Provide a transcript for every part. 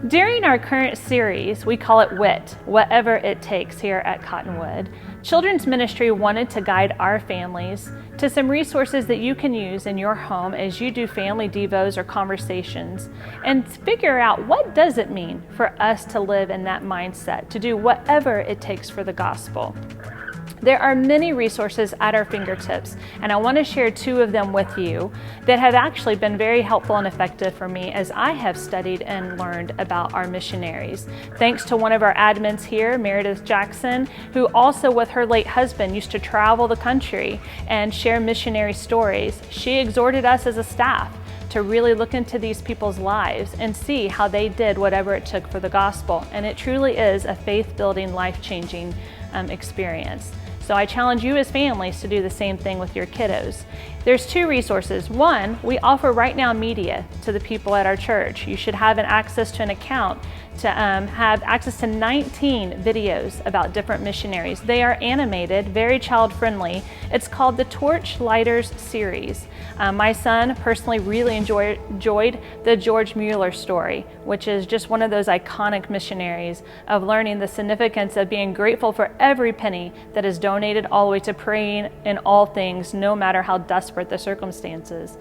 During our current series, we call it WIT, Whatever It Takes, here at Cottonwood. Children's Ministry wanted to guide our families to some resources that you can use in your home as you do family devos or conversations, and figure out what does it mean for us to live in that mindset, to do whatever it takes for the gospel. There are many resources at our fingertips, and I want to share two of them with you that have actually been very helpful and effective for me as I have studied and learned about our missionaries. Thanks to one of our admins here, Meredith Jackson, who also with her late husband used to travel the country and share missionary stories. She exhorted us as a staff to really look into these people's lives and see how they did whatever it took for the gospel. And it truly is a faith-building, life-changing experience. So I challenge you as families to do the same thing with your kiddos. There's two resources. One, we offer Right Now Media to the people at our church. You should have access to an account to have access to 19 videos about different missionaries. They are animated, very child-friendly. It's called the Torch Lighters series. My son personally really enjoyed the George Mueller story, which is just one of those iconic missionaries of learning the significance of being grateful for every penny that is donated, all the way to praying in all things, no matter how desperate the circumstances.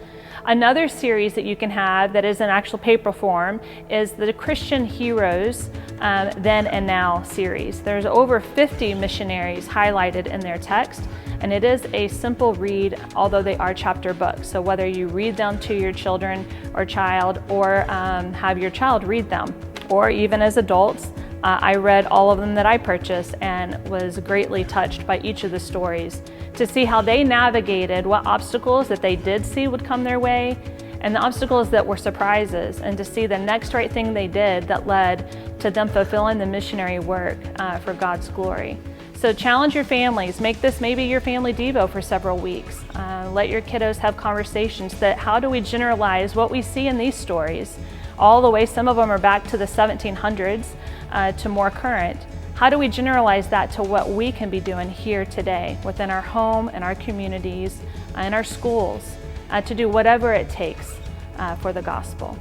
Another series that you can have that is in actual paper form is the Christian Heroes Then and Now series. There's over 50 missionaries highlighted in their text, and it is a simple read, although they are chapter books. So whether you read them to your children or child, or have your child read them, or even as adults, I read all of them that I purchased and was greatly touched by each of the stories to see how they navigated what obstacles that they did see would come their way, and the obstacles that were surprises, and to see the next right thing they did that led to them fulfilling the missionary work for God's glory. So challenge your families. Make this maybe your family devo for several weeks. Let your kiddos have conversations that how do we generalize what we see in these stories, all the way, some of them are back to the 1700s to more current. How do we generalize that to what we can be doing here today within our home and our communities and our schools to do whatever it takes for the gospel?